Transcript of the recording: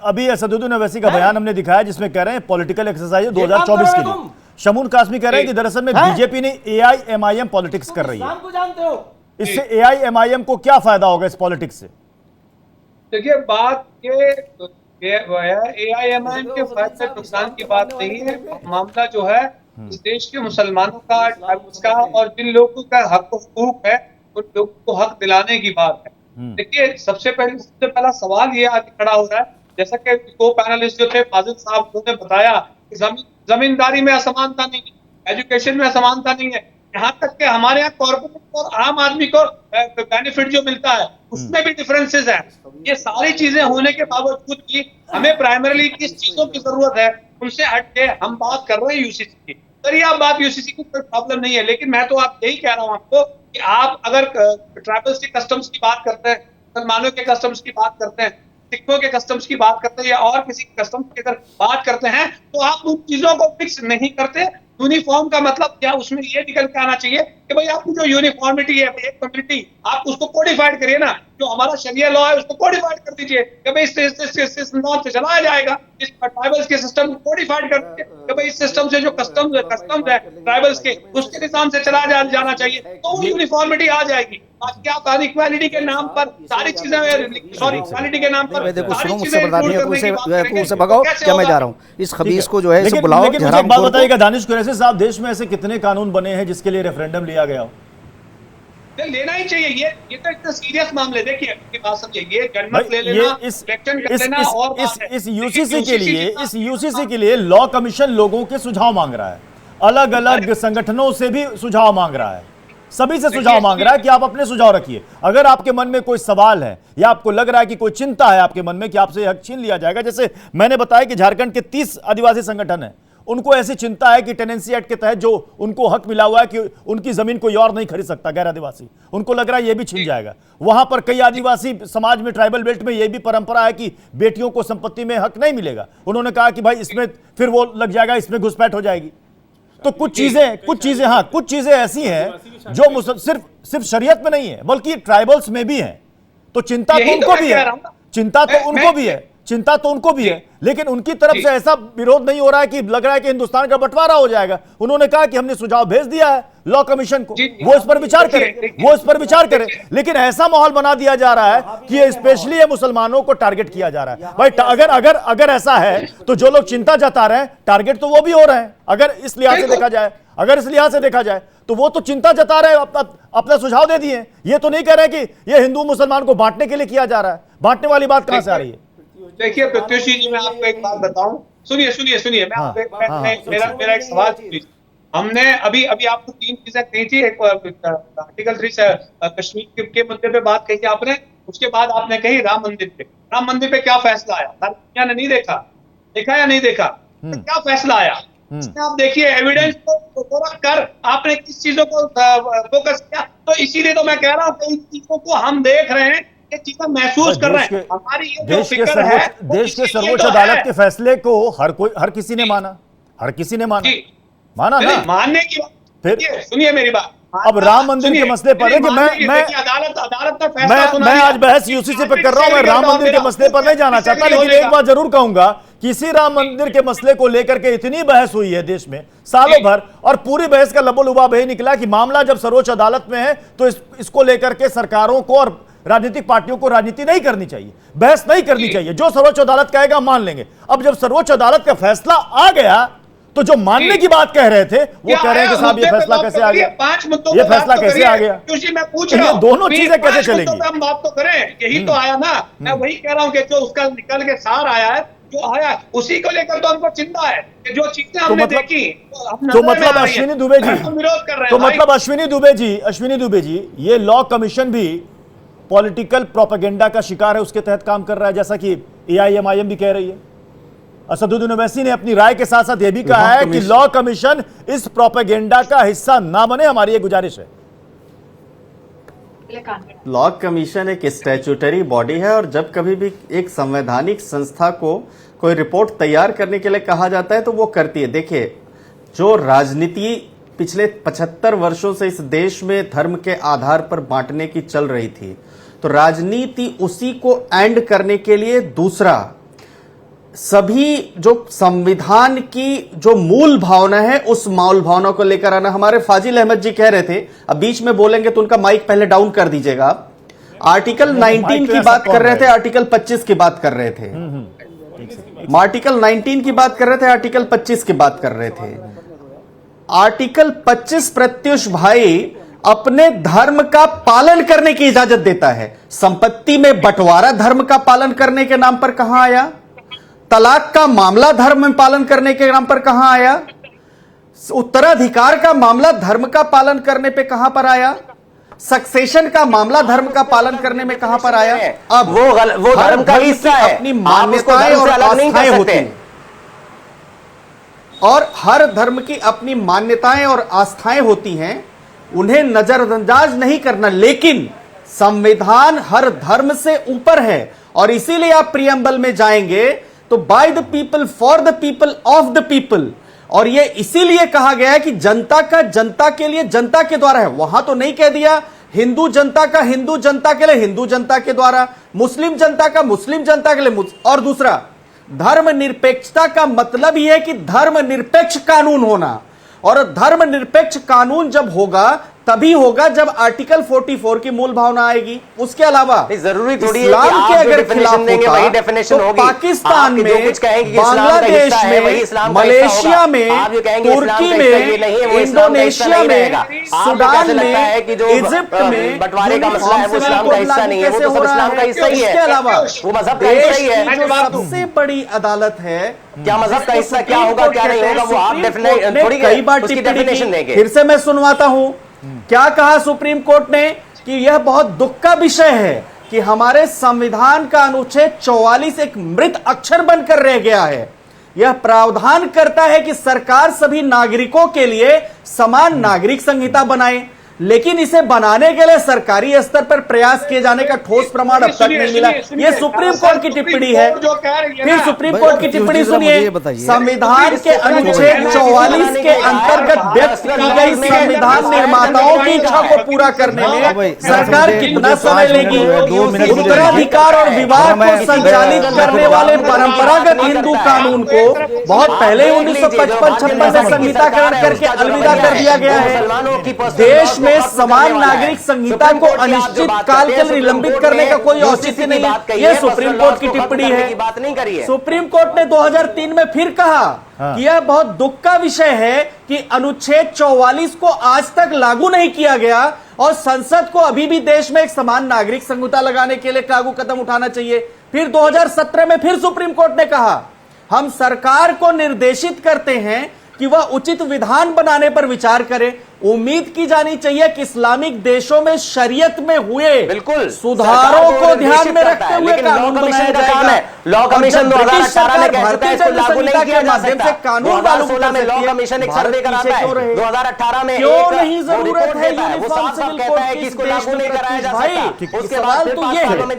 अभी असदुद्दीन ओवैसी का बयान हमने दिखाया जिसमें कह रहे हैं पॉलिटिकल एक्सरसाइज 2024 के लिए। शमून कासमी कह रहे हैं कि दरअसल में बीजेपी ने एआईएमआईएम पॉलिटिक्स कर रही है। जानते हो इससे एआईएमआईएम को क्या फायदा होगा इस पॉलिटिक्स से? देखिए, बात ये एआईएमआईएम के फायदे नुकसान की बात नहीं है। मामला जो है इस देश के मुसलमानों का, ट्राइब्स का और जिन लोगों का हक हुकूक है उन लोगों को हक दिलाने की बात है। देखिए, सबसे पहला सवाल ये आगे खड़ा हो रहा है, जैसा कि को पैनलिस्ट जो थे फाजिल साहब, उन्होंने बताया कि जमींदारी में असमानता नहीं है, एजुकेशन में असमानता नहीं है, यहाँ तक कि हमारे यहाँ कॉर्पोरेट और आम आदमी को बेनिफिट जो मिलता है उसमें भी डिफरेंसेस है। ये सारी चीजें होने के बावजूद भी हमें प्राइमरीली किस चीजों की जरूरत है उनसे हट के हम बात कर रहे हैं यूसीसी की। सर, आप बात यूसीसी की कोई प्रॉब्लम नहीं है, लेकिन मैं तो आप यही कह रहा हूँ आपको कि आप अगर ट्राइबल्स के कस्टम्स की बात करते हैं, मुसलमानों के कस्टम्स की बात करते हैं, सिखों के कस्टम्स की बात करते हैं या और किसी कस्टम्स की अगर बात करते हैं तो आप उन चीजों को फिक्स नहीं करते। यूनिफॉर्म का मतलब क्या, उसमें ये निकल के आना चाहिए कि भाई आपकी जो यूनिफॉर्मिटी है एक कम्युनिटी, आप उसको कोडिफाइड करिए ना। जो हमारा शरिया लॉ है उसको कोडिफाइड कर दीजिए कि भाई इस नॉर्म से चलाया जाएगा। इस ट्राइबल्स के सिस्टम को कोडिफाइड कर दीजिए कि भाई इस सिस्टम से जो कस्टम्स है ट्राइबल्स के, उसके निजाम से चलाया जाना चाहिए, तो वो यूनिफॉर्मिटी आ जाएगी। क्या इक्वालिटी के नाम पर सारी चीजें, सॉरी इक्वालिटी के नाम पर भगाओ क्या मैं जा रहा हूँ इस खबीस को जो है इसे बुलाओ। लेकिन मुझे एक बात बताइएगा दानिश कुरैशी साहब, देश में ऐसे कितने कानून बने हैं जिसके लिए रेफरेंडम लिया गया हो? लेना ही चाहिए। ये तो इतना सीरियस मामले, देखिए आपकी बात समझिए, ये जनमत ले लेना, इलेक्शन कर लेना और इस यूसीसी के लिए लॉ कमीशन लोगों के सुझाव मांग रहा है, अलग अलग संगठनों से भी सुझाव मांग रहा है, सभी से सुझाव मांग रहा है कि आप अपने सुझाव रखिए। अगर आपके मन में कोई सवाल है या आपको लग रहा है कि कोई चिंता है आपके मन में कि आपसे हक छीन लिया जाएगा, जैसे मैंने बताया कि झारखंड के 30 आदिवासी संगठन है, उनको ऐसी चिंता है कि टेनेंसी एक्ट के तहत जो उनको हक मिला हुआ है कि उनकी जमीन कोई और नहीं खरीद सकता, गैर आदिवासी, उनको लग रहा है ये भी छिन जाएगा। वहां पर कई आदिवासी समाज में, ट्राइबल बेल्ट में, यह भी परंपरा है कि बेटियों को संपत्ति में हक नहीं मिलेगा। उन्होंने कहा कि भाई इसमें फिर वो लग जाएगा, इसमें घुसपैठ हो जाएगी। तो कुछ चीजें ऐसी हैं जो सिर्फ शरीयत में नहीं है बल्कि ट्राइबल्स में भी है। तो चिंता तो उनको भी है, चिंता तो उनको भी है, लेकिन उनकी तरफ से ऐसा विरोध नहीं हो रहा है कि लग रहा है कि हिंदुस्तान का बंटवारा हो जाएगा। उन्होंने कहा कि हमने सुझाव भेज दिया है लॉ कमीशन को, वो इस पर विचार करे, लेकिन ऐसा माहौल बना दिया जा रहा है कि ये स्पेशली ये मुसलमानों को टारगेट किया जा रहा है। भाई अगर ऐसा है तो जो लोग चिंता जता रहे हैं टारगेट तो वो भी हो रहे हैं। अगर इस लिहाज से देखा जाए तो वो तो चिंता जता रहे हैं, अपना सुझाव दे दिए। ये तो नहीं कह रहे कि ये हिंदू मुसलमान को बांटने के लिए किया जा रहा है। बांटने वाली बात कहां से आ रही है? देखिए प्रत्युषी जी, मैं आपको एक बात बताऊं, सुनिए मेरा एक सवाल सुनिए। हमने अभी आपको 3 चीजें कही थी। एक आर्टिकल 3 से कश्मीर के मुद्दे पे बात कही थी आपने, उसके बाद आपने कही राम मंदिर पे क्या फैसला आया, दुनिया ने नहीं देखा या नहीं देखा, तो क्या फैसला आया आप देखिए। एविडेंस को रख कर आपने किस चीजों को फोकस किया। तो इसीलिए तो मैं कह रहा हूँ कई चीजों को हम देख रहे हैं, ये चीजें महसूस कर रहे हैं। हमारी ये जो फिक्र है, देश के सर्वोच्च अदालत के फैसले को हर किसी ने माना, ना मानने की बात। फिर सुनिए मेरी बात, अब राम मंदिर के मसले पर है कि अदालत का फैसला मैं आज बहस यूसीसी पे कर रहा हूं। मैं राम मंदिर के मसले पर नहीं जाना चाहता, लेकिन एक बात जरूर कहूंगा कि इसी राम मंदिर के मसले को लेकर के इतनी बहस हुई है देश में सालों भर, और पूरी बहस का लबो-लुबाब यही निकला कि मामला जब सर्वोच्च अदालत में है तो इसको लेकर के सरकारों को और राजनीतिक पार्टियों को राजनीति नहीं करनी चाहिए, बहस नहीं करनी चाहिए। जो सर्वोच्च अदालत कहेगा मान लेंगे। अब जब सर्वोच्च अदालत का फैसला आ गया तो जो मानने की बात कह रहे थे वो कह रहे हैं कि साहब ये फैसला कैसे आ गया, ये फैसला कैसे आ गया, मैं पूछ रहा हूं दोनों चीजें कैसे चलेंगी? हम बात तो करें, यही तो आया ना। मैं वही कह रहा हूं कि जो उसका निकल के सार आया है, जो आया उसी को लेकर तो हमको चिंता है कि जो चीजें हमने देखी तो मतलब अश्विनी दुबे जी विरोध कर रहे हैं। तो मतलब अश्विनी दुबे जी ये लॉ कमीशन भी पॉलिटिकल प्रोपेगेंडा का शिकार है, उसके तहत काम कर रहा है, जैसा कि एआईएमआईएम भी कह रही है। असदुद्दीन ओवैसी ने अपनी राय के साथ साथ यह भी कहा है कि लॉ कमीशन इस प्रोपेगेंडा का हिस्सा ना बने, हमारी ये गुजारिश है। लॉ कमीशन एक स्टैट्यूटरी बॉडी है और जब कभी भी एक संवैधानिक संस्था को कोई रिपोर्ट तैयार करने के लिए कहा जाता है तो वो करती है। देखिए, जो राजनीति पिछले 75 वर्षों से इस देश में धर्म के आधार पर बांटने की चल रही थी, तो राजनीति उसी को एंड करने के लिए दूसरा सभी जो संविधान की जो मूल भावना है उस मूल भावना को लेकर आना। हमारे फाजिल अहमद जी कह रहे थे, अब बीच में बोलेंगे तो उनका माइक पहले डाउन कर दीजिएगा। आर्टिकल 19 की बात कर रहे थे, आर्टिकल 25 की बात कर रहे थे, आर्टिकल 19 की बात कर रहे थे, आर्टिकल 25 की बात कर रहे थे। आर्टिकल 25 प्रत्युष भाई अपने धर्म का पालन करने की इजाजत देता है। संपत्ति में बंटवारा धर्म का पालन करने के नाम पर कहां आया? तलाक का मामला धर्म में पालन करने के नाम पर कहां आया? उत्तराधिकार का मामला धर्म का पालन करने पे कहां पर आया? सक्सेशन का मामला धर्म का पालन करने में कहां पर आया? अब वो धर्म का हिस्सा है, अपनी मान्यताएं और आस्थाएं होती हैं, और हर धर्म की अपनी मान्यताएं और आस्थाएं होती हैं, उन्हें नजरअंदाज नहीं करना। लेकिन संविधान हर धर्म से ऊपर है, और इसीलिए आप प्रियम्बल में जाएंगे तो by the people, for the people, of the people, और यह इसीलिए कहा गया है कि जनता का जनता के लिए, जनता के द्वारा है। वहां तो नहीं कह दिया हिंदू जनता का हिंदू जनता के लिए, हिंदू जनता के द्वारा, मुस्लिम जनता का मुस्लिम जनता के लिए। और दूसरा, धर्मनिरपेक्षता का मतलब यह है कि धर्मनिरपेक्ष कानून होना, और धर्मनिरपेक्ष कानून जब होगा तभी होगा जब आर्टिकल 44 की मूल भावना आएगी। उसके अलावा जरूरी थोड़ी इस्लाम के अगर खिलाफ देंगे होता, वही डेफिनेशन तो होगी। पाकिस्तान में, बांग्लादेश में, मलेशिया में, तुर्की में, इंडोनेशिया में, सुडान में, इजिप्ट में बंटवारे का मसला है, वो इस्लाम का हिस्सा नहीं है, वो तो सब इस्लाम का हिस्सा ही है। इसके अलावा वो मजहब का हिस्सा ही है। जो सबसे बड़ी अदालत है, क्या मजहब का हिस्सा क्या होगा क्या नहीं होगा वो आप कई बार डेफिनेशन देंगे। फिर से मैं सुनवाता हूं क्या कहा सुप्रीम कोर्ट ने, कि यह बहुत दुख का विषय है कि हमारे संविधान का अनुच्छेद 44 एक मृत अक्षर बनकर रह गया है। यह प्रावधान करता है कि सरकार सभी नागरिकों के लिए समान नागरिक संहिता बनाए, लेकिन इसे बनाने के लिए सरकारी स्तर पर प्रयास किए जाने का ठोस प्रमाण अब तक नहीं मिला। यह सुप्रीम कोर्ट की टिप्पणी है। फिर सुप्रीम कोर्ट की टिप्पणी सुनिए, संविधान के अनुच्छेद 44 के अंतर्गत व्यक्त की गई संविधान निर्माताओं की इच्छा को पूरा करने में सरकार कितना समय लेगी? उत्तराधिकार और विवाह को संचालित करने वाले परंपरागत हिंदू कानून को बहुत पहले 1955-56 में संहिताकरण करके अलविदा कर दिया गया है। देश में समान नागरिक संहिता को अनिश्चित काल के लिए निलंबित करने का कोई औचित्य नहीं है। यह सुप्रीम कोर्ट की टिप्पणी है। सुप्रीम कोर्ट ने 2003 में फिर कहा कि यह बहुत दुख का विषय है कि अनुच्छेद 44 को आज तक लागू नहीं किया गया, और संसद को अभी भी देश में एक समान नागरिक संहिता लगाने के लिए लागू कदम उठाना चाहिए। फिर 2017 में फिर सुप्रीम कोर्ट ने कहा, हम सरकार को निर्देशित करते हैं कि वह उचित विधान बनाने पर विचार करे। उम्मीद की जानी चाहिए कि इस्लामिक देशों में शरीयत में हुए बिल्कुल सुधारों को ध्यान में रखते हुए कानून बनाया जाएगा। लॉ कमीशन 2018 में कहता है इसको लागू नहीं किया जा सकता। कानून 2016 में लॉ कमीशन एक सर्वे कराता है, 2018 में क्यों नहीं जरूरत है वो साफ साफ कहता है कि इसको लागू नहीं कराया जा सकता। उसके बाद 5 सालों में